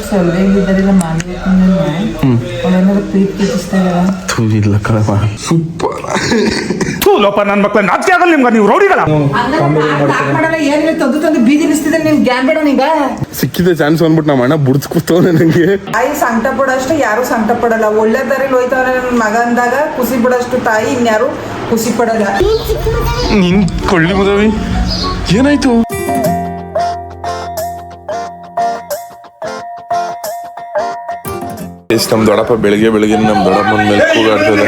ಸೊಳ್ಳೆಗಿದ್ದರೆಲ್ಲ ಮಾಡಿ ಅವಳೆಲ್ಲ ಪ್ರೀತಿಸ್ತಾ ಇಲ್ಲ ಕಣಪ್ಪ ಸೂಪರ್ ಲೋಪ ನನ್ನ ಮಕ್ಕಳ ನಾಚಿಕೆ ಆಗಲ್ಲ ನಿಮ್ಗೆ, ನೀವು ರೌಡಿಗಳ ಏನಿಲ್ಲ ತಂದು ತಂದು ಬೀದಿಲಿಸ್ತಿದೆ ನಿಮ್ ಗ್ಯಾನ್ ಬೇಡ ನೀಗ ಸಿಕ್ಕಿದೆ ಚಾನ್ಸ್ ಅಂದ್ಬಿಟ್ಟು ನಮ್ಮ ಅಣ್ಣ ಬುಡ್ಸ್ಕೊತವನೆ ನಂಗೆ. ತಾಯಿ ಸಂಕಟ ಪಡೋಷ್ಟು ಯಾರು ಸಂಕಟ ಪಡಲ್ಲ. ಒಳ್ಳೆ ದಾರಿಲಿ ಹೋಯ್ತವನೆ ನನ್ನ ಮಗ ಅಂದಾಗ ಖುಷಿ ಪಡೋಷ್ಟು ತಾಯಿ ಇನ್ಯಾರು ಖುಷಿ ಪಡಲ್ಲ. ನಿನ್ ಕೊಳ್ಳಿ ಮುದವಿ ಏನಾಯ್ತು? ನಮ್ ದೊಡ್ಡಪ್ಪ ಬೆಳಿಗ್ಗೆ ನಮ್ ದೊಡ್ಡಪ್ಪನ ಮೇಲೆ ಕೂಗಾಡ್ತದೆ.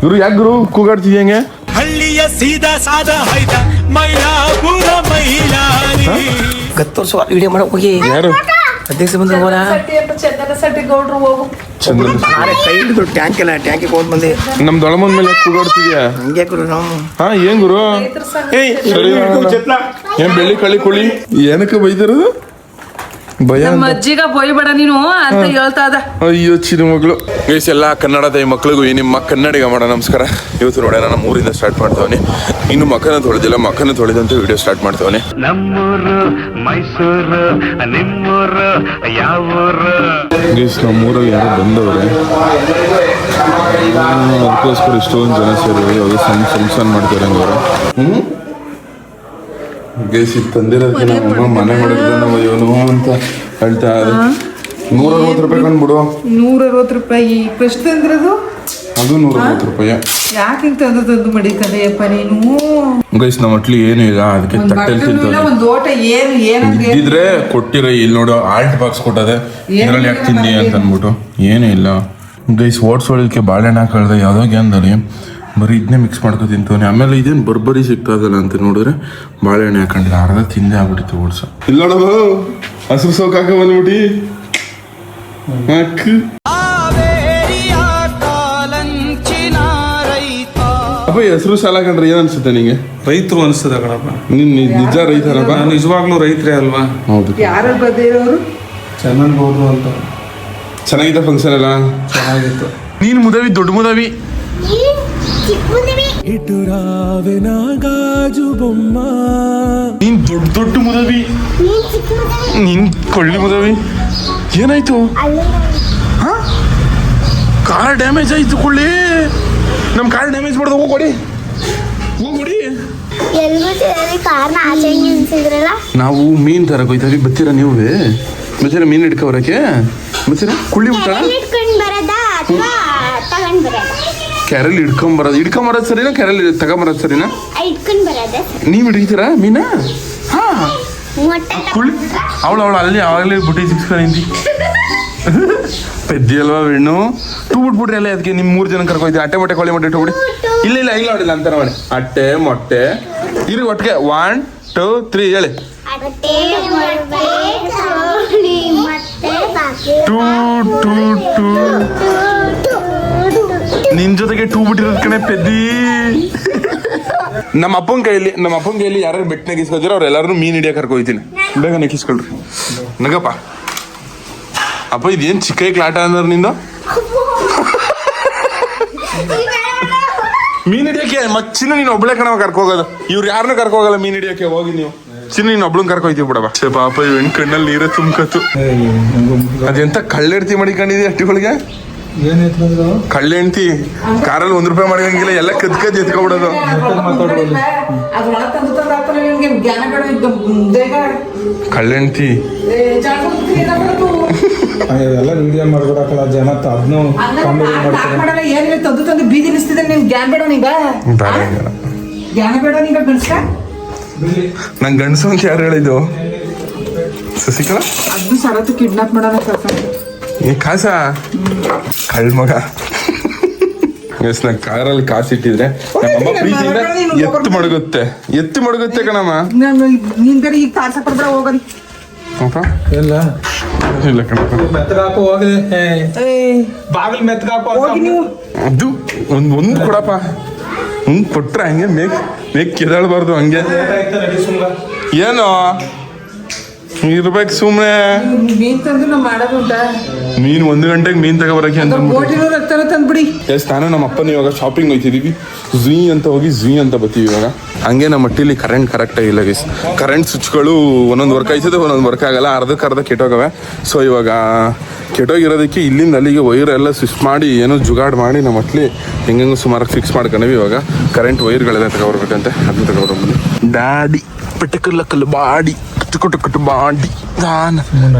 ಗುರು ಯಾಕೆ ಗುರು ಕೂಗಾಡ್ತಿದ್ಯಂಗೆ? ಹಳ್ಳಿಯ ಸೀದಾ ಸಾದಾ ಹೈದ ಮೈಲಾಪುರ ಮೈಲಾರಿ ಗತ್ತೋರ್ಸುವ ವಿಡಿಯೋ ಮಾಡಕ್ ಹೋಗಿ ಯಾರು ಅಧ್ಯಕ್ಷ ಬಂದ ಚಂದನ ಸಟ್ಟಿ ಗೌಡ್ರು ಹೋಗು ಕೈ ಹಿಡಿದು ಟ್ಯಾಂಕ್ ಎಲ್ಲ ಟ್ಯಾಂಕಿಗೆ ಹೋದ್ ಬಂದೆ. ನಮ್ ದೊಡ್ಡಮ್ಮನ ಮೇಲೆ ಕೂಗಾಡ್ತಿದ್ಯಾ? ಹಂಗೆ ಗುರು ನಾವು ಹಾ ಏನ್ ಗುರು ಏನ್ ಬೆಳ್ಳಿ ಕಳ್ಳಿ ಕುಳಿ ಏನಕ್ಕೆ ಬೈದಿರೋದು? ಭಯ ಅಜ್ಜಿಗ ಬೈಬೇಡ ನೀನು ಅಂತ ಹೇಳ್ತಾ ಇದ್ದ. ಅಯ್ಯೋ ಚಿನ್ನ ಮಗಳು ಗೈಸ್, ಎಲ್ಲ ಕನ್ನಡ ತಾಯಿ ಮಕ್ಳಿಗೂ ನಿಮ್ಮ ಕನ್ನಡಿಗ ಮಾಡೋ ನಮಸ್ಕಾರ. ಇವತ್ತು ನೋಡೋಣ ನಮ್ಮ ಊರಿಂದ ಸ್ಟಾರ್ಟ್ ಮಾಡ್ತವನಿ. ಇನ್ನು ಮಕ್ಕನ ತೊಳೆದಿಲ್ಲ, ಮಕ್ಕನ ತೊಳೆದಂತ ವಿಡಿಯೋ ಸ್ಟಾರ್ಟ್ ಮಾಡ್ತವನಿ. ನಮ್ಮೂರು ಮೈಸೂರು ನಿಮ್ಮೂರು ಯಾವೂರು? ಗೈಸ್ ನಮ್ಮೂರಲ್ಲಿ ಯಾರೋ ಬಂದವ್ರೆ, ಅದಕ್ಕೋಸ್ಕರ ಇಷ್ಟೊಂದು ಜನ ಸೇರಿ ಅದು ಫಂಕ್ಷನ್ ಮಾಡ್ತಾರೆ ಹಂಗವ್ರೆ. ಗೈಸ್ ಇದು ತಂದಿರೋದಕ್ಕೆ ನಮ್ಮಮ್ಮ ಮನೆ ಮಾಡಿದ್ರೆ ನಾವು ಇವನು ಅಂತ ಹೇಳ್ತಾ ಇದೆ. 160 ರೂಪಾಯಿ ಕಂಡ್ಬಿಡು. 160 ರೂಪಾಯಿ ಪ್ರಶ್ನೆ ತಂದಿರೋದು ಅದು 160 ರೂಪಾಯಿ. ಯಾಕೆ ಹಿಂಗ್ ತಂದು ಮಡಿಕಂದೆಯಪ್ಪ ನೀನು? ಗೈಸ್ ನಮ್ಮ ಹೊಟ್ಲಿ ಏನು ಇಲ್ಲ, ಅದಕ್ಕೆ ತಟ್ಟೆಲಿ ತಿಂತಾರೆ. ಒಂದು ಓಟ ಏನು ಇದ್ದಿದ್ರೆ ಕೊಟ್ಟಿರೋ ಇಲ್ಲಿ ನೋಡು ಆಲ್ಟ್ ಬಾಕ್ಸ್ ಕೊಟ್ಟದೆ, ಇದರಲ್ಲಿ ಯಾಕೆ ತಿಂದಿ ಅಂತ ಅಂದ್ಬಿಟ್ಟು ಏನೂ ಇಲ್ಲ. ಗೈಸ್ ಓಡಿಸೋಳಕ್ಕೆ ಬಾಳೆಹಣ್ಣು ಹಾಕಳ್ದೆ ಯಾವುದೋ ಗ್ಯಾನ್ದಲ್ಲಿ ಬರೀ ಇದನ್ನೇ ಮಿಕ್ಸ್ ಮಾಡ್ಕೊ ತಿಂತವನೆ. ಆಮೇಲೆ ಇದೇನು ಬರ್ಬರಿ ಸಿಗ್ತದಲ್ಲ ಅಂತ ನೋಡಿದ್ರೆ ಬಾಳೆಹಣ್ಣೆ ಹಾಕೊಂಡಿಲ್ಲ, ಅರ್ಧ ತಿಂದೆ ಆಗ್ಬಿಟ್ಟಿತ್ತು ಓಡ್ಸ. ಇಲ್ಲ ನೋಡು ಹಸಿರು ಸೋಕ್ ಹಾಕ ಬಂದ್ಬಿಟ್ಟು ಅಪ್ಪ ಹೆಸರು ಸಾಲ ಕಂಡ್ರೆ ಏನ್ ಅನ್ಸುತ್ತೆ ನಿಂಗೆ? ರೈತರು ಅನಿಸ್ತದ ಕಣಪ್ಪ. ನೀನ್ ನಿಜ ರೈತನಪ್ಪ? ನಾನು ನಿಜವಾಗ್ಲೂ ರೈತರೇ ಅಲ್ವಾ? ಹೌದು. ಯಾರು ಬದಿರೋರು? ಚೆನ್ನನ್ಗೌಡ್ರು ಅಂತ. ಚೆನ್ನಾಗಿದ್ದ ಫಂಕ್ಷನ್ ಎಲ್ಲ ಚೆನ್ನಾಗಿತ್ತು. ನೀನ್ ಮುದವಿ ದೊಡ್ಡ ಮುದವಿ. ಇಟುರಾವೆನಾಗಾಜು ಬೊಮ್ಮ ನೀನ್ ದೊಡ್ಡ ಮುದವಿ. ನೀನ್ ಕೊಳ್ಳಿ ಮುದವಿ. ಏನಾಯ್ತು? ಕಾರ್ ಡ್ಯಾಮೇಜ್ ಆಯ್ತು. ಕೊಳ್ಳಿ ನಮ್ ಕಾರ್ ಡ್ಯಾಮೇಜ್ ಮಾಡ್ದ. ಹೋಗೋಡಿ ನಾವು ಮೀನ್ ತರಕ್ ಹೋಯ್ತಾವಿ. ಬತ್ತೀರಾ ನೀವು? ಬತ್ತೀರಾ ಮೀನ್ ಹಿಡ್ಕೊಬರಕ್ಕೆ? ಬತ್ತೀರಾ ಕುಳ್ಳಿ ಬಿಟ್ಟ ಕ್ಯಾರಲ್ ಹಿಡ್ಕೊಂಬರೋದು ಸರಿನಾ? ಕ್ಯಾರಲ್ ತಗೊಂಬರೋದು ಸರಿನಾ? ನೀವ್ ಹಿಡಿತೀರಾ ಮೀನಾ? ಹಾ ಕುಳ್ಳಿ ಅವಳು ಅಲ್ಲಿ ಅವಾಗಲೇ ಬುಟ್ಟಿ ಸಿಕ್ಸ್ಕೊಂಡಿದ್ದಿ ಪೆದ್ದಿ ಅಲ್ವಾ ಹೆಣ್ಣು. ಟೂ ಬಿಟ್ಬಿಟ್ರಿ ಅಲ್ಲ, ಅದಕ್ಕೆ ನಿಮ್ 3 ಜನ ಕರ್ಕೊಯ್ತೀವಿ. ಅಟ್ಟೆ ಮೊಟ್ಟೆ ಕೋಳಿ ಮೊಟ್ಟೆ ಇಟ್ಬಿಡಿ. ಇಲ್ಲ ಈಗ ನೋಡಿಲ್ಲ ಅಂತ ನೋಡಿ. ಅಟ್ಟೆ ಮೊಟ್ಟೆ ಇರಿ ಒಟ್ಟಿಗೆ 1 2 3 ಹೇಳಿ. 2 ನಿನ್ ಜೊತೆಗೆ 2 ಬಿಟ್ಟಿರೋದ್ ಕಣೆ ಪೆದ್ದಿ. ನಮ್ಮ ಅಪ್ಪನ ಕೈಯಲ್ಲಿ ಯಾರು ಬೆಟ್ಟ ನೆಗಿಸ್ಕೊತೀರೋ ಅವ್ರು ಎಲ್ಲಾರು ಮೀನ್ ಹಿಡಿಯೋ ಕರ್ಕೊಯ್ತೀನಿ. ಬೇಗ ನೆಗಿಸ್ಕೊಳ್ರಿ ನಗಪ್ಪ. ಅಪ್ಪ ಇದೇನ್ ಚಿಕ್ಕ ಆಟ ಅಂದ್ರೆ ನಿಂದು ಮೀನ್ ಹಿಡಿಯಕ್ಕೆ? ಚಿನ್ನ ನೀನ್ ಒಬ್ಳೆ ಕಣವ ಕರ್ಕೋಗೋದು. ಇವ್ರು ಯಾರನ್ನೂ ಕರ್ಕೋಗಲ್ಲ ಮೀನ್ ಹಿಡಿಯಕ್ಕೆ. ಹೋಗಿ ನೀವು ಚಿನ್ನ ನೀನ್ ಒಬ್ಳನ್ ಕರ್ಕೊಯ್ತೀವಿ ಬಿಡವ. ಪಾಪ ಇವ್ ಕಣ್ಣಲ್ಲಿ ನೀರೇ ತುಂಬ್ಕತ್ತು. ಅದೆಂತ ಕಳ್ಳೆಡ್ತಿ ಮಾಡಿಕೊಂಡಿದಿ ಅಟ್ಟಿಗಳಿಗೆ? ಕಳ್ಳೆ ಹೆಂಡ್ತಿ ಕಾರಲ್ಲಿ 1 ರೂಪಾಯಿ ಮಾಡಂಗಿಲ್ಲ, ಎಲ್ಲ ಕದ್ ಎತ್ಕೊಬಿಡೋದು. ಕಳ್ಳೆ ಹೆಂಡ್ತಿ ಎಲ್ಲ ವಿಡಿಯೋ ಮಾಡ್ಬಿಡಕಲ್ಲ ಜನ ಅದನ್ನು ಏನಿಲ್ಲ ತಂದು ಬೀದಿಲಿಸ್ತಿದೆ. ನಿಮ್ ಗ್ಯಾನ್ ಬೇಡ ನೀಗ? ಗ್ಯಾನ ಬೇಡ ನೀಗ ಗಣಸ? ನಂಗೆ ಗಂಡಸು ಅಂತ ಯಾರು ಹೇಳಿದ್ದು? ಶಶಿಕಲಾ ಅದು ಸರತ್ತು ಕಿಡ್ನಾಪ್ ಮಾಡೋಣ ಈ ಕಾಸ ಕಳ್ ಮಗ. ನಂಗೆ ಕಾರಲ್ಲಿ ಕಾಸು ಇಟ್ಟಿದ್ರೆ ನಮ್ಮಮ್ಮ ಪ್ರೀತಿಯಿಂದ ಎತ್ತು ಮಡಗುತ್ತೆ ಕಣಮ್ಮ. ನೀನ್ ಬೇರೆ ಈಗ ಕಾಸ ಕೊಡ್ಬೇಡ ಹೋಗಲಿ. ಇಲ್ಲ ಕಣಪ್ಪ ಮೆತ್ತಗಾಕೋ ಹೋಗಿ ಬಾಗಿಲು ಮೆತ್ತಗಾಕೋ ನೀವು. ಅದು ಒಂದು ಕೊಡಪ್ಪ. ಕೊಟ್ರೆ ಹಂಗೆ ಮೇಕ್ ಕೆದಾಳ್ಬಾರ್ದು ಹಂಗೆ. ಏನು ಇರ್ಬೇಕು ಸುಮ್ಮನೆ. ಮೀನ್ ತಂದು ನಾವು ಮಾಡೋದು ಉಂಟ. ಮೀನು 1 ಗಂಟೆಗೆ ಮೀನ್ ತಗೊಬರಕ್ಕೆ ಅಂತ ಬೋಟಿನೂ ರಕ್ತ ತಂದ್ಬಿಡಿ. ಎಸ್ ನಾನು ನಮ್ಮ ಅಪ್ಪನ ಇವಾಗ ಶಾಪಿಂಗ್ ಹೋಗ್ತಿದೀವಿ. ಝೀ ಅಂತ ಬರ್ತೀವಿ ಇವಾಗ. ಹಂಗೆ ನಮ್ಮ ಮಟ್ಟಿಲಿ ಕರೆಂಟ್ ಕರೆಕ್ಟ್ ಆಗಿಲ್ಲ ಗೈಸ್. ಕರೆಂಟ್ ಸ್ವಿಚ್ಗಳು ಒಂದೊಂದು ವರ್ಕ್ ಆಯ್ತದೆ, ಒಂದೊಂದು ವರ್ಕ್ ಆಗಲ್ಲ, ಅರ್ಧ ಕೆಟ್ಟೋಗವೆ. ಸೊ ಇವಾಗ ಕೆಟ್ಟೋಗಿರೋದಕ್ಕೆ ಇಲ್ಲಿಂದ ಅಲ್ಲಿಗೆ ವೈರ್ ಎಲ್ಲ ಸ್ವಿಚ್ ಮಾಡಿ ಏನೋ ಜುಗಾಡ್ ಮಾಡಿ ನಮ್ಮ ಮಟ್ಲಿ ಹೆಂಗಂಗೂ ಸುಮಾರು ಫಿಕ್ಸ್ ಮಾಡ್ಕೊಂಡ್ವಿ. ಇವಾಗ ಕರೆಂಟ್ ವೈರ್ಗಳೆಲ್ಲ ತಗೊಬರ್ಬೇಕಂತೆ, ಅದನ್ನ ತಗೊಬರ್ಬೋದು. ಡ್ಯಾಡಿ ಪೆಟಕಲ್ಲಕ್ಕಲ್ಲ ಬಾಡಿ ಕಟ್ಟು ಬಾಡಿ ದಾನ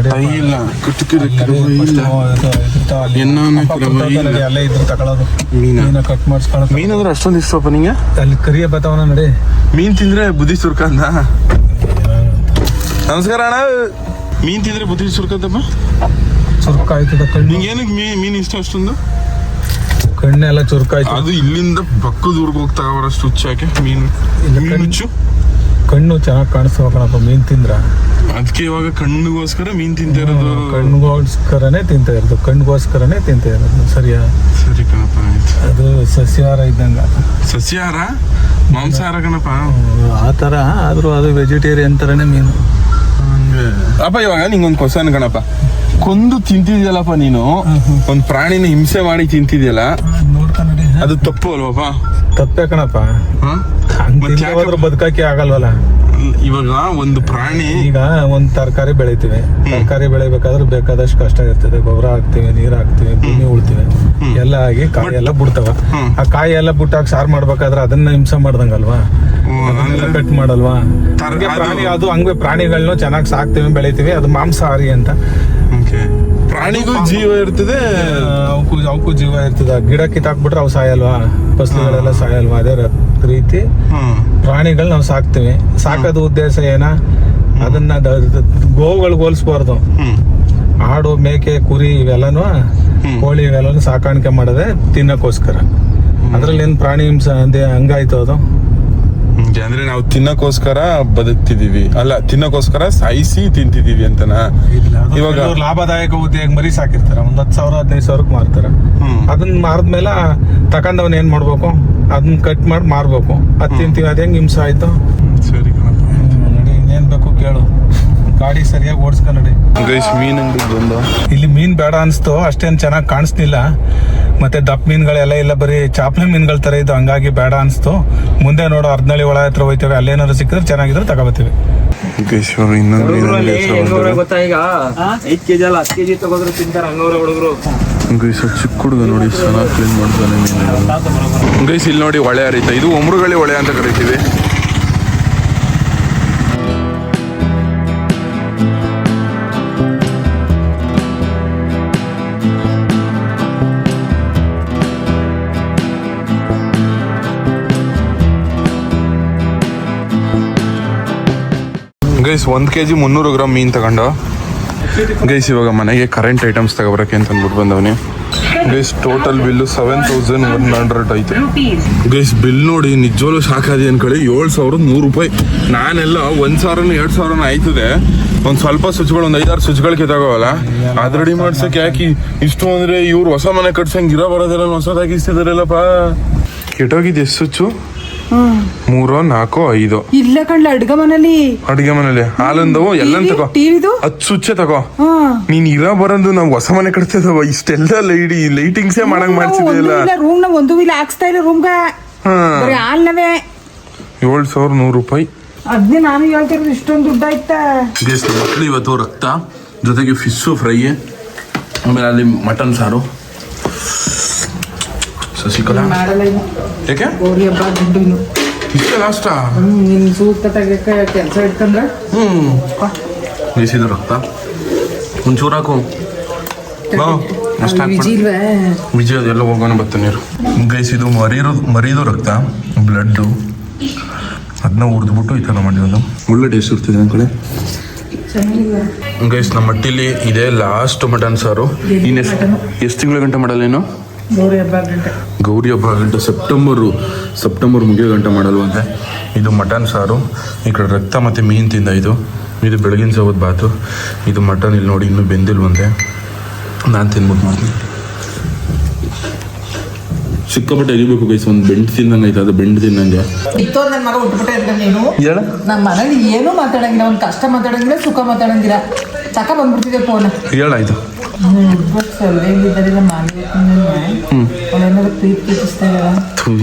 ಇಲ್ಲ ಅಲ್ಲೇ ಇದ್ರು ತಗೊಳ್ಳೋದು. ಮೀನ ಕಟ್ ಮಾಡಿಸ್ಕೊಳ್ಳೋದು. ಮೀನಂದ್ರೆ ಅಷ್ಟೊಂದು ಇಷ್ಟಪ್ಪ ನಿಂಗೆ? ಅಲ್ಲಿ ಕರಿಯ ಬತಾವನ ನಡಿ. ಮೀನ್ ತಿಂದ್ರೆ ಬುದ್ಧಿ ಸುರ್ಕಂದ. ನಮಸ್ಕಾರ ಅಣ್ಣ. ಮೀನ್ ತಿಂದ್ರೆ ಬುದ್ಧಿ ಸುರ್ಕಂತಪ್ಪ. ಚುರುಕಾಯ್ತದ ಕಣ್ಣು. ನಿಂಗೆ ಏನಕ್ಕೆ ಮೀನ್ ಇಷ್ಟ ಅಷ್ಟೊಂದು? ಕಣ್ಣೆಲ್ಲ ಚುರುಕಾಯ್ತು. ಅದು ಇಲ್ಲಿಂದ ಪಕ್ಕದೂರ್ಗೆ ಹೋಗ್ತಾ ಅವರಷ್ಟು ಹುಚ್ಚಾಕೆ ಮೀನು ಹುಚ್ಚು. ಕಣ್ಣು ಚೆನ್ನಾಗಿ ಕಾಣಿಸ್ತಾವ ಕಣಪ್ಪ ಮೀನ್ ತಿಂದ್ರ. ಅದಕ್ಕೆ ಇವಾಗ ಕಣ್ಣಿಗೋಸ್ಕರ ಮೀನ್ ತಿಂತ ಇರೋದು. ಕಣ್ಣಿಗೋಸ್ಕರನೇ ತಿಂತ ಇರೋದು. ಸರಿಯಾ? ಸರಿ ಕಣಪ್ಪ, ಆಯ್ತು. ಅದು ಸಸ್ಯಾಹಾರ ಇದ್ದಂಗ. ಸಸ್ಯಾಹಾರ ಮಾಂಸಾಹಾರ ಕಣಪ್ಪ. ಆ ಥರ ಆದರೂ ಅದು ವೆಜಿಟೇರಿಯನ್ ಥರನೇ ಮೀನು. ಅಪ್ಪ ಇವಾಗ ನಿಂಗೊಂದು ಕ್ವಶನ್ ಕಣಪ್ಪ. ಕೊಂದು ತಿಂತಿದ್ಯಲ್ಲಪ್ಪ ನೀನು, ಒಂದು ಪ್ರಾಣಿನ ಹಿಂಸೆ ಮಾಡಿ ತಿಂತಿದ್ಯಲ್ಲ, ನೋಡ್ಕೊಂಡಿ ಅದು ತಪ್ಪು ಅಲ್ವಪ್ಪ? ತಪ್ಪೇ ಕಣಪ್ಪ. ಬದುಕಕ್ಕೆ ಆಗಲ್ವಲ್ಲ. ಇವಾಗ ಒಂದು ಪ್ರಾಣಿ, ಈಗ ಒಂದ್ ತರಕಾರಿ ಬೆಳಿತೀವಿ. ತರಕಾರಿ ಬೆಳಿಬೇಕಾದ್ರೆ ಬೇಕಾದಷ್ಟು ಕಷ್ಟ ಇರ್ತದೆ. ಗೊಬ್ಬರ ಹಾಕ್ತಿವಿ, ನೀರ್ ಹಾಕ್ತಿವಿ, ಭೂಮಿ ಉಳ್ತೀವಿ, ಎಲ್ಲ ಆಗಿ ಕಾಯಿ ಎಲ್ಲ ಬಿಡ್ತಾವ. ಆ ಕಾಯಿ ಎಲ್ಲ ಬಿಟ್ಟಾಗ ಸಾರು ಮಾಡ್ಬೇಕಾದ್ರೆ ಅದನ್ನ ಹಿಂಸೆ ಮಾಡ್ದಂಗಲ್ವಾ, ಕಟ್ ಮಾಡಲ್ವಾ? ಪ್ರಾಣಿ ಅದು ಹಂಗೆ ಪ್ರಾಣಿಗಳನ್ನ ಚೆನ್ನಾಗಿ ಸಾಕ್ತಿವಿ, ಬೆಳಿತೀವಿ. ಅದು ಮಾಂಸಾಹಾರಿ ಅಂತ. ಪ್ರಾಣಿಗೂ ಜೀವ ಇರ್ತದೆ, ಅವಕ್ಕೂ ಜೀವ ಇರ್ತದೆ. ಗಿಡ ಕಿತ್ತಾಕ್ಬಿಟ್ರೆ ಅವು ಸಾಯಲ್ವಾ, ಫಸಲುಗಳೆಲ್ಲ ಸಾಯಲ್ವಾ? ಅದೇ ರೀತಿ ಪ್ರಾಣಿಗಳು ನಾವು ಸಾಕ್ತಿವಿ. ಸಾಕೋದು ಉದ್ದೇಶ ಏನ? ಅದನ್ನ ಗೋವುಗಳಿಗೆ ಹೋಲಿಸ್ಬಾರ್ದು. ಆಡು, ಮೇಕೆ, ಕುರಿ ಇವೆಲ್ಲನೂ, ಕೋಳಿ ಇವೆಲ್ಲನೂ ಸಾಕಾಣಿಕೆ ಮಾಡೋದೇ ತಿನ್ನಕ್ಕೋಸ್ಕರ. ಅದ್ರಲ್ಲಿ ಏನ್ ಪ್ರಾಣಿ ಹಿಂಸೆ ಅಂದೆ ಹಂಗಾಯ್ತು ಅದು? ಅಂದ್ರೆ ನಾವು ತಿನ್ನಕ್ಕೋಸ್ಕರ ಬದುಕ್ತಿದೀವಿ, ಅಲ್ಲ ತಿನ್ನಕ್ಕೋಸ್ಕರ ಸಾಯಿಸಿ ತಿಂತಿದೀವಿ ಅಂತನಾ? ಇವಾಗ ಲಾಭದಾಯಕ ಉದ್ಯೋಗ ಮರಿ ಸಾಕಿರ್ತಾರ, 10,000-15,000 ಮಾರ್ತಾರ. ಅದನ್ನ ಮಾರಿದ್ಮೇಲೆ ತಕೊಂಡವನ್ ಏನ್ ಮಾಡ್ಬೇಕು? ಅದನ್ನ ಕಟ್ ಮಾಡಿ ಮಾರ್ಬೇಕು. ಅದ್ ತಿಂತೀವಿ. ಅದ್ ಹೆಂಗ್ ಹಿಂಸೆ ಆಯ್ತು? ಸರಿ ನಡಿ, ಇನ್ನೇನ್ ಬೇಕು ಕೇಳು. ಗಾಡಿ ಸರಿಯಾಗಿ ಓಡಿಸ್ಕೊ ನಡಿ. ಮೀನ್ ಅಂಗಡಿ ಬಂದು ಇಲ್ಲಿ ಮೀನ್ ಬೇಡ ಅನ್ಸ್ತು, ಅಷ್ಟೇನ್ ಚೆನ್ನಾಗಿ ಕಾಣಿಸ್ತಿಲ್ಲ. ಮತ್ತೆ ದಪ್ಪ ಮೀನುಗಳೆಲ್ಲ ಇಲ್ಲ, ಬರೀ ಚಾಪ್ಲೆ ಮೀನುಗಳ ತರ ಇದು, ಹಂಗಾಗಿ ಬೇಡ ಅನ್ಸ್ತು. ಮುಂದೆ ನೋಡೋ ಅರ್ಧನಳ್ಳಿ ಒಳ ಹತ್ರ ಹೋಯ್ತೇವೆ, ಅಲ್ಲೇನಾದ್ರು ಸಿಕ್ಕಿದ್ರೆ ಚೆನ್ನಾಗಿದ್ರೆ ತಗೋಬತ್ತೀವಿ. ಗೊತ್ತಾ ಈಗ 5 kg ಅಲ್ಲ 10 kg ತಗೋದ್ರು ತಿಂತಾರ ಹಂಗವ್ರೆ ಹುಡುಗರು. ಚಿಕ್ಕ ಹುಡುಗ ನೋಡಿ ಚೆನ್ನಾಗಿ ಕ್ಲೀನ್ ಮಾಡ್ತಾನೆ ಮೀನು. ಗೈಸ್ ಇಲ್ಲಿ ನೋಡಿ ಹೊಳೆ ಹರಿತಾ, ಇದು ಒಮ್ರುಗಳಿ ಹೊಳೆ ಅಂತ ಕರಿತೀವಿ. ಗೈಸ್ 1 kg 300 ಗ್ರಾಮ್ ಮೀನು ತಗೊಂಡು ಗೈಸ್ ಇವಾಗ ಮನೆಗೆ ಕರೆಂಟ್ ಐಟಮ್ಸ್ ತಗೊಬರಕ್ಕೆ ಅಂತ ಅಂದ್ಬಿಟ್ಟು ಬಂದವನಿ. ಗೈಸ್ ಟೋಟಲ್ ಬಿಲ್ಲು 7,100 ಆಯ್ತು. ಗೈಸ್ ಬಿಲ್ ನೋಡಿ ನಿಜವಾಗ್ಲೂ ಸಾಕಾದಿ ಅನ್ಕೊಳ್ಳಿ. 7,100 ರೂಪಾಯಿ. ನಾನೆಲ್ಲ 1,000-2,000 ಆಯ್ತದೆ. ಒಂದು ಸ್ವಲ್ಪ ಸ್ವಿಚ್ಗಳು, ಒಂದು 5-6 ಸ್ವಿಚ್ಗಳು ಕಿತ್ತಾಗೋವಲ್ಲ, ಅದು ರೆಡಿ ಮಾಡ್ಸಕ್ಕೆ ಯಾಕೆ ಇಷ್ಟು ಅಂದ್ರೆ ಇವ್ರು ಹೊಸ ಮನೆ ಕಟ್ಸಂಗೆ ಇರೋ ಬರೋದೆಲ್ಲ ಹೊಸದಾಗಿಸ್ತಿದಾರಲ್ಲಪ್ಪ. ಕೆಟ್ಟೋಗಿದ್ದು ಎಷ್ಟು ಸ್ವಿಚ್ಚು? 3, 4, 5 ಇಲ್ಲ ಕಣ್ಲ ಅಡ್ಗೆ ಮನೇಲಿ ಹಾಲಂದವು ಎಲ್ಲ ತಗೋ. 10 ಸ್ವಿಚ್ಚೆ ತಗೋ. ನೀನ್ ಇರೋ ಬರೋದು ನಾವು ಹೊಸ ಮನೆ ಕಟ್ತಿದವ, ಇಷ್ಟೆಲ್ಲ ಲೈಟಿಂಗ್ಸೇ ಮಾಡಂಗ್ ಮಾಡ್ಸಿದ್ಯಲ್ಲ. ರೂಮ್ ನ ಒಂದು ಇಲ್ಲ ಹಾಕ್ಸ್ತಾ ಇಲ್ಲ ರೂಮ್ಗ. ಹಾಲ್ನವೇ 7,100 ರೂಪಾಯಿ. ಅದ್ನೇ ನಾನು ಹೇಳ್ತಿರೋದು, ಇಷ್ಟೊಂದು ದುಡ್ಡು ಆಯ್ತಾ? ಮಕ್ಕಳು ಇವತ್ತು ರಕ್ತ ಜೊತೆಗೆ ಫಿಶು ಫ್ರೈ, ಆಮೇಲೆ ಅಲ್ಲಿ ಮಟನ್ ಸಾರು. ಶಶಿಕಲಾ ಯಾಕೆ ಗೌರಿ ಹಬ್ಬ ದುಡ್ಡು ಇಷ್ಟೇ ಲಾಸ್ಟಾ? ನಿನ್ ಸೂಕ್ತ ತೆಗಿಯಕ್ಕೆ ಕೆಲಸ ಇಟ್ಕೊಂಡ್ರೆ ಬೇಯಿಸಿದ ರಕ್ತ ಒಂಚೂರು ಹಾಕು. ವಿಜಯ್ ಅದೆಲ್ಲ ಹೋಗೋಣ ಬತ್ತ ನೀರು. ಗೈಸ್ ಇದು ಮರಿದು ರಕ್ತ, ಬ್ಲಡ್ಡು, ಅದನ್ನ ಹುರಿದ್ಬಿಟ್ಟು ಈ ಥರ ಮಾಡಿರೋದು. ಒಳ್ಳೆ ಟೇಸ್ಟ್ ಇರ್ತಿದೆ ನನ್ನ ಕಡೆ. ಗೈಸ್ ನಮ್ಮ ಮಟ್ಟಿಲಿ ಇದೇ ಲಾಸ್ಟ್ ಮಟನ್ ಸಾರು. ಇನ್ನು ಎಷ್ಟು ತಿಂಗಳ ಗಂಟೆ ಮಾಡಲ್ಲ ಏನು? ಗೌರಿ ಹಬ್ಬ ಗಂಟೆ ಸೆಪ್ಟೆಂಬರ್ ಮುಗಿಯೋ ಗಂಟೆ ಮಾಡಲ್ವಂತೆ. ಇದು ಮಟನ್ ಸಾರು, ಈ ಕಡೆ ರಕ್ತ ಮತ್ತು ಮೀನು ತಿಂದ. ಇದು ಬೆಳಗಿನ ಜಾವದ ಬಾತು. ಇದು ಮಟನ್ ಇಲ್ಲಿ ನೋಡಿ ಇನ್ನೂ ಬೆಂದಿಲ್ವಂತೆ. ನಾನು ತಿನ್ಬಿಟ್ಟು ಮಾಡ್ತೀನಿ. ಸಿಕ್ಕಾಪಟ್ಟೆ ಅಗಿಬೇಕು ಗೈಸ್. ಒಂದು ಬೆಂಡ್ ತಿಂದಂಗೆ ಆಯ್ತು, ಅದು ಬೆಂಡ್ ತಿನ್ನಂಗೆ ಇತ್ತು. ನನ್ನ ಮಗ ಉಟ್ಬಿಟ್ಟೆ ಅಂತ ನೀನು ನಮ್ಮ ಮನೇಲಿ ಏನೂ ಮಾತಾಡಂಗಿಲ್ಲ, ಒಂದು ಕಷ್ಟ ಮಾತಾಡಂಗಿಲ್ಲ, ಸುಖ ಮಾತಾಡಂಗಿಲ್ಲ. ಚಕ್ಕ ಬಂದ್ಬಿಡ್ತಿದೆ ಫೋನ್. ಹೇಳಾಯ್ತು.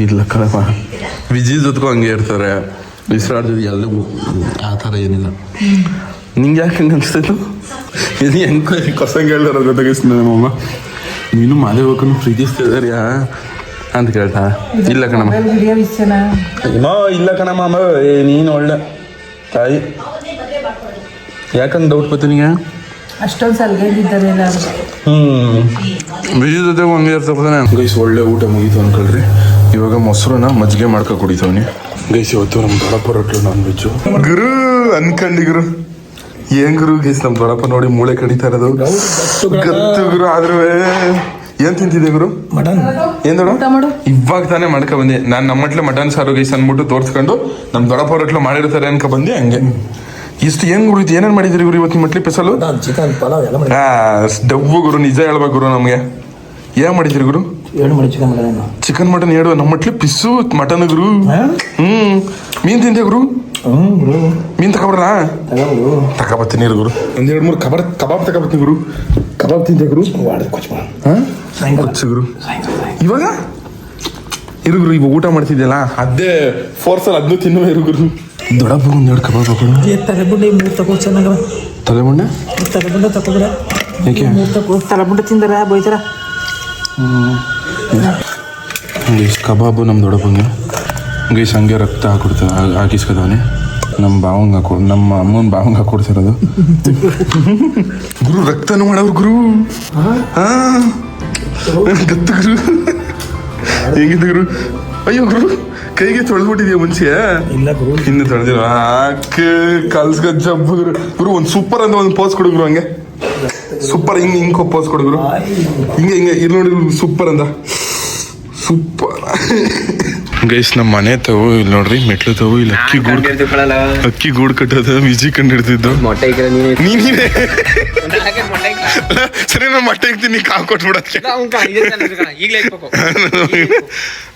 ಇಲ್ಲ ಕಣಪ್ಪ, ವಿಜಯ್ ಜೊತೆಗೂ ಹಂಗೆ ಇರ್ತಾರೆ, ವಿಶ್ರಾಡ್ ಜೊತೆ ಎಲ್ಲೂ ಆ ಥರ ಏನಿಲ್ಲ. ನಿಂಗೆ ಯಾಕೆ ಹಂಗೆ ಅನಿಸ್ತಾಯಿತ್ತು? ಇದು ಹೆಂಗೆ ಕೊಸಂಗೆ ಹೇಳ್ದಾರ ಗೊತ್ತಾಗಿಸ್ತು ನಮ್ಮಮ್ಮ. ನೀನು ಮಾದೇವಕ್ಕನ್ನು ಪ್ರೀತಿಸ್ತಿದಾರ್ಯಾ ಅಂತ ಕೇಳ್ತಾ. ಇಲ್ಲ ಕಣಮ್ಮ, ಏನೋ ಇಲ್ಲ ಕಣಮ್ಮ. ನೀನು ಒಳ್ಳೆ ತಾಯಿ. ಯಾಕಂಗೆ ಡೌಟ್ ಬತ್ತು ನಿಂಗೆ? ಅಷ್ಟೊಂದು ಸಲ್ಗೈದಿದ್ದಾರೆ ವಿಜಯ್ ಜೊತೆಗೂ ಹಂಗೆ ಇರ್ತಾನೆ. ಗೈಸ್ ಒಳ್ಳೆ ಊಟ ಮುಗೀತು ಅನ್ಕೊಳ್ರಿ. ಇವಾಗ ಮೊಸರನ್ನ ಮಜ್ಜಿಗೆ ಮಾಡ್ಕೊ ಕುಡಿತವನಿ. ಗೈಸ್ ಇವತ್ತು ನಮ್ಮ ದೊಡ್ಡಪ್ಪ ರೊಟ್ಲು ನಾನ್ ವೆಜ್ಜು. ಗುರು ಅನ್ಕಂಡಿ ಗುರು, ಏನ್ ಗುರು ಗೈಸ್ ನಮ್ಮ ದೊಡ್ಡಪ್ಪ ನೋಡಿ ಮೂಳೆ ಕಡಿತಾ ಇರೋದು ಗತ್ತು ಗುರು. ಆದ್ರೂ ಏನ್ ತಿಂತಿದ್ದೆ ಗುರು? ಮಟನ್. ಏನ್ ದೊಡ್ಡ ಇವಾಗ ತಾನೇ ಮಾಡ್ಕೊ ಬಂದೆ ನಾನು. ನಮ್ಮಟ್ಲೆ ಮಟನ್ ಸಾರು ಗೈಸ್ ಅಂದ್ಬಿಟ್ಟು ತೋರ್ಸ್ಕೊಂಡು ನಮ್ಮ ದೊಡ್ಡಪ್ಪ ರೊಟ್ಲು ಮಾಡಿರ್ತಾರೆ ಅನ್ಕೊ ಬಂದೆ. ಹಂಗೆ ಇಷ್ಟು ಏನ್ ಗುರು, ಇದು ಏನೇನು ಮಾಡಿದ್ರಿ ಗುರು ಇವತ್ತು ಮಟ್ಲಿ ಪೆಸಲು? ಚಿಕನ್ ಪಲಾವ್ ಎಲ್ಲ ಮಾಡಿ. ಡವ್ವು ಗುರು, ನಿಜ ಹೇಳ್ಬೇಕು ಗುರು. ನಮ್ಗೆ ಏನ್ ಮಾಡಿದ್ರಿ ಗುರು? ಚಿಕನ್ ಮಟನ್ ಹೇಳುವ ನಮ್ಮ ಮಟ್ಲಿ ಪಿಸ್ಸು ಮಟನ್ ಗುರು. ಮೀನ್ ತಿಂದೆ ಗುರು? ಮೀನ್ ತಗೊಬರಲ್ಲ? ತಗೊಬತ್ತೀನಿ ಗುರು. ಒಂದ್ 2-3 ಕಬಾಬ್ ತಗೊಬತ್ತೀನಿ ಗುರು. ಕಬಾಬ್ ತಿಂದೆ ಗುರು? ಕೊಚ್ಚು ಗುರು. ಇವಾಗ ಇರು ಗುರು, ಇವಾಗ ಊಟ ಮಾಡ್ತಿದ್ದೆಲ್ಲ ಅದೇ ಫೋರ್ಸಲ್ಲಿ ಅದನ್ನು ತಿನ್ನುವ ಇರು ಗುರು. ದೊಡ್ಡಪ್ಪ ಒಂದು 2 ಕಬಾಬ್ ಹಾಕೋಣ. ತಲೆಬುಂಡೆ 3 ತಗೋ, ಚೆನ್ನಾಗ ತಲೆಬುಂಡೆ ತಗೋಬಿಡ. ಏಕೆ? 3 ತಗೋ. ತಲೆಬುಂಡೆ ತಿಂದಾರ ಬೈತಾರ. ಗೈಸ್ ಕಬಾಬು ನಮ್ಮ ದೊಡ್ಡಪ್ಪಂಗೆ ಗೈಸ್ ಹಂಗೆ ರಕ್ತ ಹಾಕಿಸ್ಕೊತಾವನೆ. ನಮ್ಮ ಬಾವಂಗೆ ನಮ್ಮ ಅಮ್ಮನ ಬಾವಂಗೆ ಹಾಕೊಡ್ತಿರೋದು ಗುರು. ರಕ್ತನೂ ಮಾಡವ್ರು ಗುರು. ಗತ್ತು ಗುರು. ಹೆಂಗಿದ್ದು ಗುರು? ಅಯ್ಯೋ ಗುರು, ಕೈಗೆ ತೊಳೆದ್ಬಿಟ್ಟಿದ್ಯಾ ಮುಂಚೆ? ಇಲ್ಲ ಗುರು, ಇನ್ನು ತೊಳೆದಿಲ್ಲ. ಕಲ್ಸ್ಕ ಜಬ್ಬು ಗುರು. ಗುರು ಒಂದು ಸೂಪರ್ ಅಂತ ಒಂದು ಪೋಸ್ ಕೊಡು ಗುರು. ಹಂಗೆ ಸೂಪರ್ ಹಿಂಗೆ ಪೋಸ್ ಕೊಡು ಗುರು. ಹಿಂಗೆ ಇಲ್ಲಿ ನೋಡಿ ಸೂಪರ್ ಅಂತ. ಸೂಪರ್ ಗೈಸ್ ನಮ್ಮ ಮನೆ ತಗೋ ಇಲ್ಲಿ ನೋಡ್ರಿ, ಮೆಟ್ಲು ತಗೋ ಇಲ್ಲಿ ಅಕ್ಕಿ ಗೂಡು ಕಟ್ಟೋದು ವಿಜಿ ಕಂಡು ಹಿಡ್ತಿದ್ದು. ನೀನೇ ಸರಿ, ನಾನು ಮೊಟ್ಟೆ ಇಕ್ತೀನಿ, ಕಾವು ಕೊಟ್ಬಿಡಕ್ಕೆ.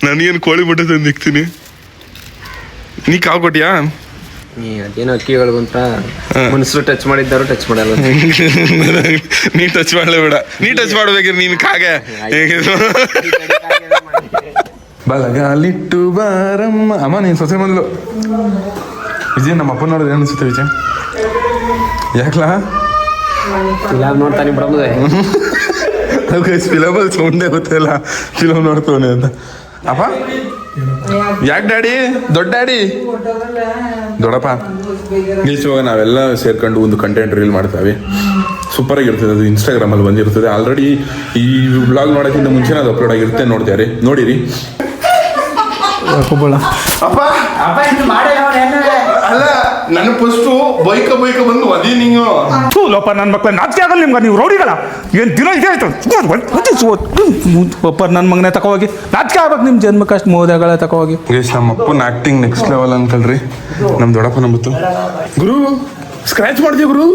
ನನಗೇನು ಕೋಳಿ ಮೊಟ್ಟೆ ತಂದು ಇಕ್ತೀನಿ, ನೀ ಕಾವು ಕೊಟ್ಟಿಯಾ? ಏನೋ ಅಕ್ಕಿಗಳು ಅಂತ ಮನುಷ್ಯರು ಟಚ್ ಮಾಡಿದ್ದಾರು ಟಚ್ ಮಾಡಲ್ಲ. ನೀ ಟಚ್ ಮಾಡಲೇ ಬೇಡ, ನೀ ಟಚ್ ಮಾಡ್ಬೇಕ್ರಿ ನೀನು ಕಾಗೆ. ಬಲಗಾಲಿಟ್ಟು ಬಾರಮ್ಮ ಅಮ್ಮ ನೀನು ಸೊಸೆ ಮೊದಲು. ವಿಜಯ್ ನಮ್ಮ ಅಪ್ಪ ನೋಡಿದ್ರೆ ಏನು ಅನ್ಸುತ್ತೆ ವಿಜಯ್? ಯಾಕಲಾ ನೋಡ್ತಾನೆ ಬಿಡೋದೇ ಫಿಲಮಲ್ಲಿ ಸೌಂಡೇ ಗೊತ್ತಿಲ್ಲ ಫಿಲಮ್ ನೋಡ್ತವನೆ ಅಂತ. ಅಪ್ಪ ಯಾಕೆ ಡ್ಯಾಡಿ? ದೊಡ್ಡ ಡ್ಯಾಡಿ ದೊಡ್ಡಪ್ಪ ಇವಾಗ ನಾವೆಲ್ಲ ಸೇರ್ಕೊಂಡು ಒಂದು ಕಂಟೆಂಟ್ ರೀಲ್ ಮಾಡ್ತಾವೆ. ಸೂಪರ್ ಆಗಿರ್ತದೆ ಅದು. ಇನ್ಸ್ಟಾಗ್ರಾಮಲ್ಲಿ ಬಂದಿರ್ತದೆ ಆಲ್ರೆಡಿ. ಈ ವ್ಲಾಗ್ ನೋಡೋಕ್ಕಿಂತ ಮುಂಚೆ ಅದು ಅಪ್ಲೋಡ್ ಆಗಿರುತ್ತೆ, ನೋಡ್ತಾರೆ, ನೋಡಿರಿ. ಅಪ್ಪ ಅಲ್ಲ, ನನ್ನ ಫಸ್ಟು ಬೈಕ ಬಂದು ಅದೇ ನೀವು ಲೋಪ ನನ್ನ ಮಕ್ಳ ನಾಚಿಕೆ ಆಗಲ್ಲ ನಿಮ್ಗೆ? ನೀವು ರೌಡಿಗಳ ಏನು ದಿನ ಇದೆ ಆಯ್ತು. ಒಪ್ಪ ನನ್ನ ಮಗನೇ ತಗೋಗಿ ನಾಚಿಕೆ ಆಗ್ಬೇಕು. ನಿಮ್ಮ ಜನ್ಮಕ್ಕಷ್ಟು ಮೋದಗಳ ತಗೋಗಿ. ನಮ್ಮ ಅಪ್ಪನ ಆಕ್ಟಿಂಗ್ ನೆಕ್ಸ್ಟ್ ಲೆವೆಲ್ ಅನ್ಕಲ್ರಿ. ನಮ್ಮ ದೊಡ್ಡಪ್ಪ ನಂಬಿತ್ತು ಗುರು. ಸ್ಕ್ರಾಚ್ ಮಾಡಿದೆ ಗುರು.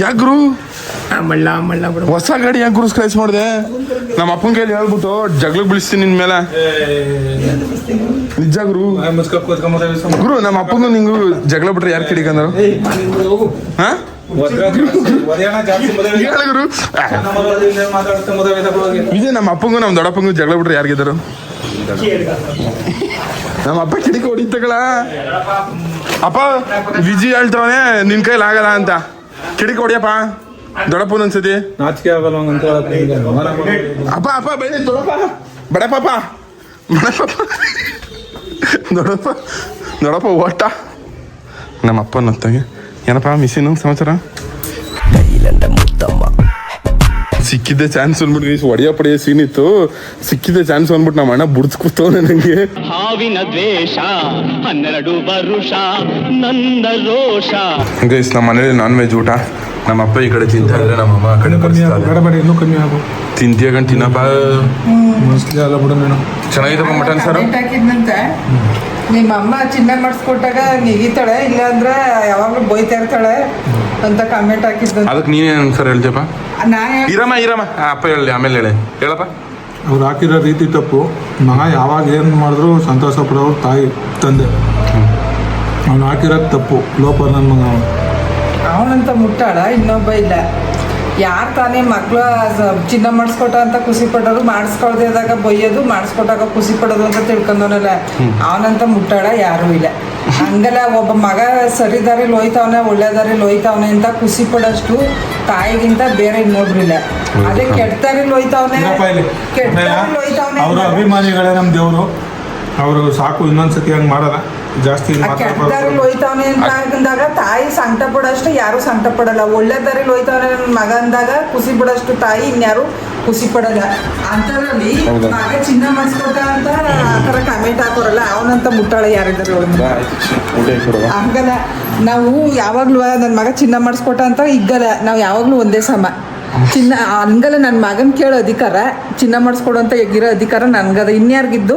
ಯಾಕೆ ಗುರು? ಹೊಸ ಗಾಡಿ ಯಾಕೆ ಗುರು ಸ್ಕ್ರಾಚ್ ಮಾಡಿದೆ? ನಮ್ಮ ಅಪ್ಪನ ಕೈಲಿ ಹೇಳ್ಬಿಟ್ಟು ಜಗ್ಲಕ್ಕೆ ಬೀಳಿಸ್ತೀನಿ ನಿನ್ ಮೇಲೆ. ನಿಜ ಗುರು. ಗುರು ನಮ್ಮ ಅಪ್ಪಂದು ನಿಂಗು ಜಗಳ ಬಿಟ್ರೆ ಯಾರು ಕಿಡಿಕಂದ್ರು? ಹಾ ಗುರು. ಇದೇ ನಮ್ಮ ಅಪ್ಪಂಗೂ ನಮ್ಮ ದೊಡ್ಡಪ್ಪಂಗೂ ಜಗಳ ಬಿಟ್ರೆ ಯಾರು ಗೆದ್ದರು? ನಮ್ಮ ಅಪ್ಪ ಕಿಡಿಕ ಹೊಡಿತಗಳ. ಅಪ್ಪ ವಿಜಯ್ ಹೇಳ್ತವನೆ ನಿನ್ ಕೈಲಿ ಆಗಲ್ಲ ಅಂತ. ಕಿಡಿಕ ಹೊಡಿಯಪ್ಪ ದೊಡ್ಡಪ್ಪನ ಅನ್ಸತಿ. ನಾಚಿಕೆ ಆಗಲ್ಲ ಅಂತ ಅಪ್ಪ ಬೈದೆ ದೊಡ್ಡಪ್ಪ ಬಡಪ್ಪ ದೊಡ್ಡಪ್ಪ ಓಟ. ನಮ್ಮ ಅಪ್ಪನ ಹೊತ್ತಾಗೆ ಏನಪ್ಪ ಮಿಸ್ಸಿನ ಸಮಾಚಾರ? ಸಿಕ್ಕಿದ್ದೆ ಚಾನ್ಸ್ ಅಂದ್ಬಿಟ್ಟು ಒಡೆಯ ಪಡೆಯ ಸೀನ್ ಇತ್ತು. ಸಿಕ್ಕಿದ್ದೆ ಚಾನ್ಸ್ ಅಂದ್ಬಿಟ್ಟು ನಮ್ಮ ಅಣ್ಣ ಬುಡ್ಸ್ ಕೂತವನೆ ನಂಗೆ. ಹಾವಿನ ದ್ವೇಷ 12 ವರುಷ ನಂದ ರೋಷ. ಗೈಸ್ ನಮ್ಮ ಮನೇಲಿ ನಾನ್ ವೆಜ್ ಊಟ. ನಮ್ಮ ಅಪ್ಪ ಈ ಕಡೆ ತಿಂತಾ ಇದ್ರೆ ನಮ್ಮ ಅಮ್ಮ ಆ ಕಡೆ ಬೇಡ ಇನ್ನೂ ಕಮ್ಮಿ ಆಗು. ತಿಂತೀಯ ಗಂಟು ತಿನ್ನಪ್ಪ. ಅಲ್ಲ ಬಿಡು ನೀನು. ಚೆನ್ನಾಗಿದ್ದಪ್ಪ ಮಟನ್ ಸಾರು. ಹಾಕಿದ್ನಂತೆ ನಿಮ್ಮ ಅಮ್ಮ ಚಿನ್ನ ಮಾಡಿಸ್ಕೊಟ್ಟಾಗ ನೆಗಿತಾಳೆ, ಇಲ್ಲಾಂದ್ರೆ ಯಾವಾಗಲೂ ಬೈತಾ ಇರ್ತಾಳೆ ಅಂತ ಕಮೆಂಟ್ ಹಾಕಿದ್ದು. ಅದಕ್ಕೆ ನೀನೇನು ಸರ್ ಹೇಳ್ತೀಯಪ್ಪ? ನಾನು ಇರಮ್ಮ ಅಪ್ಪ ಹೇಳಿ ಆಮೇಲೆ ಹೇಳಪ್ಪ. ಅವ್ರು ಹಾಕಿರೋ ರೀತಿ ತಪ್ಪು. ಮಗ ಯಾವಾಗ ಏನು ಮಾಡಿದ್ರು ಸಂತೋಷ ಪಡೋರು ತಾಯಿ ತಂದೆ. ಅವ್ನು ಹಾಕಿರೋದು ತಪ್ಪು. ಲೋಪ ನನ್ನ ಮಗ ಅವನಂತ ಮುಟ್ಟಾಳ, ಇನ್ನೊಬ್ಬ ಇಲ್ಲ. ಯಾರು ತಾನೇ ಮಕ್ಳು ಚಿನ್ನ ಮಾಡಿಸ್ಕೊಟ್ಟ ಅಂತ ಖುಷಿ ಪಡೋರು, ಮಾಡಿಸ್ಕೊಳ್ದಿದಾಗ ಬೈಯೋದು, ಮಾಡಿಸ್ಕೊಟ್ಟಾಗ ಖುಷಿ ಪಡೋದು ಅಂತ ತಿಳ್ಕೊಂಡವನಲ್ಲ, ಅವನಂತ ಮುಟ್ಟಾಳ ಯಾರೂ ಇಲ್ಲ. ಹಂಗಲ್ಲ ಒಬ್ಬ ಮಗ ಸರಿ ದಾರಿಲಿ ಹೋಯ್ತವನೆ, ಒಳ್ಳೆ ದಾರಿಲಿ ಹೋಯ್ತವನೆ ಅಂತ ಖುಷಿ ಪಡೋಷ್ಟು ತಾಯಿಗಿಂತ ಬೇರೆ ಇನ್ನೊಬ್ರಿಲ್ಲ. ಅದೇ ಕೆಟ್ಟ ದಾರಿಲಿ ಹೋಯ್ತವನೆ, ಕೆಟ್ಟ ದಾರಿಲಿ ಹೋಯ್ತವನೆ, ಅವ್ರ ಅಭಿಮಾನಿಗಳೇ ನಮ್ಮ ದೇವರು. ಅವರು ಸಾಕು, ಇನ್ನೊಂದ್ಸತಿ ಹಂಗೆ ಮಾಡಲ್ಲ ಜಾಸ್ತಿ. ಕೆಟ್ಟ ದಾರಿಲಿ ಹೋಯ್ತವನೆ ಅಂತ ಅಂದಾಗ ತಾಯಿ ಸಂಕಟ ಪಡೋಷ್ಟು ಯಾರು ಸಂಕಟ ಪಡಲ್ಲ. ಒಳ್ಳೆ ದಾರಿಲಿ ಹೋಯ್ತವನೆ ನನ್ನ ಮಗ ಅಂದಾಗ ಖುಷಿ ಪಡೋಷ್ಟು ತಾಯಿ ಇನ್ಯಾರು ಖುಷಿ ಪಡಲ್ಲ. ಅಂತರಲ್ಲಿ ಮಗ ಚಿನ್ನ ಮಾಡಿಸ್ಕೊಟ್ಟ ಅಂತ ಆ ಥರ ಕಮೆಂಟ್ ಹಾಕೋರಲ್ಲ, ಅವನಂತ ಮುಟ್ಟಾಳ ಯಾರಿದ್ದಾರೆ ಹಂಗಲ್ಲ. ನಾವು ಯಾವಾಗ್ಲೂ ನನ್ನ ಮಗ ಚಿನ್ನ ಮಾಡಿಸ್ಕೊಟ್ಟ ಅಂತ ಇಗ್ಗಲ್ಲ, ನಾವು ಯಾವಾಗ್ಲೂ ಒಂದೇ ಸಮ. ಚಿನ್ನ ಹಂಗಲ್ಲ, ನನ್ನ ಮಗನ್ ಕೇಳೋ ಅಧಿಕಾರ, ಚಿನ್ನ ಮಾಡಿಸ್ಕೊಡು ಅಂತ ಎಗಿರೋ ಅಧಿಕಾರ ನನ್ಗದ. ಇನ್ಯಾರಿಗಿದ್ದು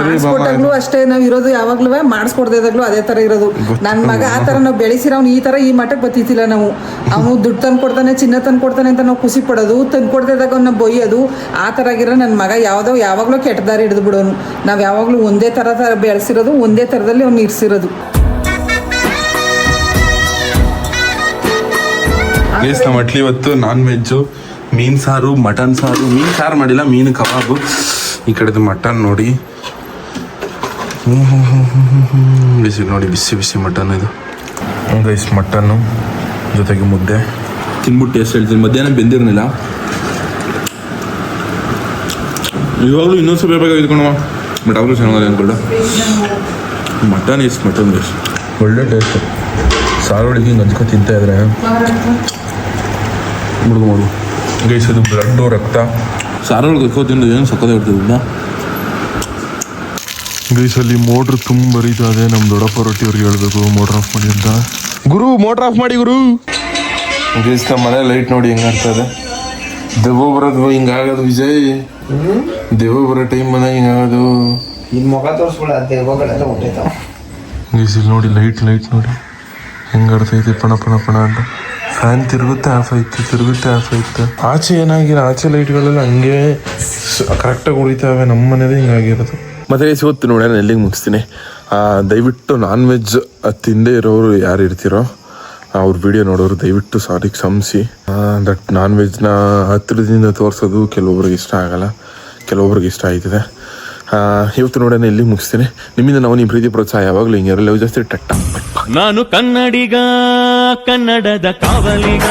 ಮಾಡಿಸ್ಕೊಟ್ಟಾಗ್ಲೂ ಅಷ್ಟೇ ನಾವು ಇರೋದು, ಯಾವಾಗ್ಲೂ ಮಾಡಿಸ್ಕೊಡ್ದಾಗ್ಲೂ ಅದೇ ಥರ ಇರೋದು. ನನ್ನ ಮಗ ಆ ಥರ ನಾವು ಬೆಳೆಸಿರೋ ಅವ್ನು ಈ ಥರ ಈ ಮಟ್ಟಕ್ಕೆ ಬತ್ತಿತ್ತಿಲ್ಲ ನಾವು. ಅವನು ದುಡ್ಡು ತಂದು ಕೊಡ್ತಾನೆ, ಚಿನ್ನ ತಂದು ಕೊಡ್ತಾನೆ ಅಂತ ನಾವು ಖುಷಿ ಪಡೋದು, ತಂದು ಕೊಡ್ದಾಗ ಅವನ್ನ ಬೊಯ್ಯೋದು, ಆ ಥರ ಆಗಿರೋ ನನ್ನ ಮಗ ಯಾವಾಗಲೂ ಕೆಟ್ಟ ದಾರಿ ಹಿಡಿದು ಬಿಡೋನು. ನಾವು ಯಾವಾಗಲೂ ಒಂದೇ ಥರ ಬೆಳೆಸಿರೋದು, ಒಂದೇ ಥರದಲ್ಲಿ ಅವ್ನು ಇರಿಸಿರೋದು. ನಮ್ಮ ಮಟ್ಲಿ ಇವತ್ತು ನಾನ್ ವೆಜ್ಜು, ಮೀನು ಸಾರು, ಮಟನ್ ಸಾರು. ಮೀನು ಸಾರು ಮಾಡಿಲ್ಲ, ಮೀನು ಕಬಾಬು. ಈ ಕಡೆದು ಮಟನ್ ನೋಡಿ, ಬಿಸಿ ನೋಡಿ, ಬಿಸಿ ಬಿಸಿ ಮಟನ್ ಇದು. ಗೈಸ್ ಮಟನ್ನು ಜೊತೆಗೆ ಮುದ್ದೆ ತಿನ್ಬಿಟ್ಟು ಟೇಸ್ಟ್ ಹೇಳ್ತೀನಿ. ಮಧ್ಯಾಹ್ನ ಬೆಂದಿರಲಿಲ್ಲ, ಇವಾಗಲೂ ಇನ್ನೊಂದು ಸ್ವಲ್ಪ ಬೇಕಾಗಿ ಇದ್ಕೊಂಡವ, ಬಟ್ ಅವರು ಚೆನ್ನಾಗಿದೆ ಅಂದ್ಕೊಳ್ಳ. ಮಟನ್ ಇಸ್ ಮಟನ್ ಬೇಸ್ ಒಳ್ಳೆ ಟೇಸ್ಟು. ಸಾರು ಒಳಗೆ ಹಿಂಗೆ ಹಂಚ್ಕೊ ತಿಂತಾ ಇದ್ರೆ ಮುಡುಗು ಗೈಸ್, ಅದು ಬ್ಲಡ್ಡು, ರಕ್ತ ಸಾರೊಳಗೆ ಹಚ್ಕೋತಿಂದ ಏನು ಸಕ್ಕದ ಇರ್ತದ. ಗೈಸಲ್ಲಿ ಮೋಟ್ರ್ ತುಂಬ ಬರೀತಾ ಇದೆ. ನಮ್ಮ ದೊಡ್ಡಪ್ಪ ರೊಟ್ಟಿಯವ್ರಿಗೆ ಹೇಳ್ಬೇಕು ಮೋಟ್ರ್ ಆಫ್ ಮಾಡಿ ಅಂತ. ಗುರು ಮೋಟ್ರ್ ಆಫ್ ಮಾಡಿ ಗುರು. ಗೈಸ್ ನಮ್ಮ ಮನೆ ಲೈಟ್ ನೋಡಿ ಹೆಂಗೆ ಆಗ್ತಾ ಇದೆ. ದೆವ್ವ ಬರೋದು ಹಿಂಗಾಗೋದು ವಿಜಯ್, ದೆವ್ವ ಬರೋ ಟೈಮ್ ಬಂದಾಗ ಹಿಂಗಾಗೋದು. ಗೈಸ್ ಇಲ್ಲಿ ನೋಡಿ ಲೈಟ್ ನೋಡಿ ಹೆಂಗೆ ಆಡ್ತೈತೆ ಪಣ ಪಣ ಪಣ ಅಂತ. ಫ್ಯಾನ್ ತಿರುಗುತ್ತೆ ಆಫ್ ಆಯ್ತು, ತಿರುಗುತ್ತೆ ಆಫ್ ಆಯ್ತು. ಆಚೆ ಏನಾಗಿಲ್ಲ, ಆಚೆ ಲೈಟ್ಗಳೆಲ್ಲ ಹಂಗೆ ಕರೆಕ್ಟಾಗಿ ಉಳಿತಾವೆ. ನಮ್ಮ ಮನೇದೇ ಹಿಂಗಾಗಿರೋದು. ಮತ್ತೆ ಇವತ್ತು ನೋಡಿ ನಾನು ಎಲ್ಲಿಗೆ ಮುಗಿಸ್ತೀನಿ. ದಯವಿಟ್ಟು ನಾನ್ ವೆಜ್ ತಿಂದೇ ಇರೋರು ಯಾರು ಇರ್ತೀರೋ ಅವ್ರ ವಿಡಿಯೋ ನೋಡೋರು ದಯವಿಟ್ಟು ಸಾರಿ ಕ್ಷಮಿಸಿ. ದಟ್ ನಾನ್ ವೆಜ್ನ ಹತ್ತಿರದಿಂದ ತೋರಿಸೋದು ಕೆಲವೊಬ್ರಿಗೆ ಇಷ್ಟ ಆಗಲ್ಲ, ಕೆಲವೊಬ್ರಿಗೆ ಇಷ್ಟ ಆಯ್ತದೆ. ಇವತ್ತು ನೋಡೋಣ ಎಲ್ಲಿಗೆ ಮುಗಿಸ್ತೀನಿ. ನಿಮ್ಮಿಂದ ನಾವು ನಿಮ್ಮ ಪ್ರೀತಿ ಪ್ರೋತ್ಸಾಹ ಯಾವಾಗಲೂ ಹಿಂಗೆ ಜಾಸ್ತಿ ಟಟ್ಟ. ನಾನು ಕನ್ನಡಿಗ, ಕನ್ನಡದ ಕಾವಲಿಗ.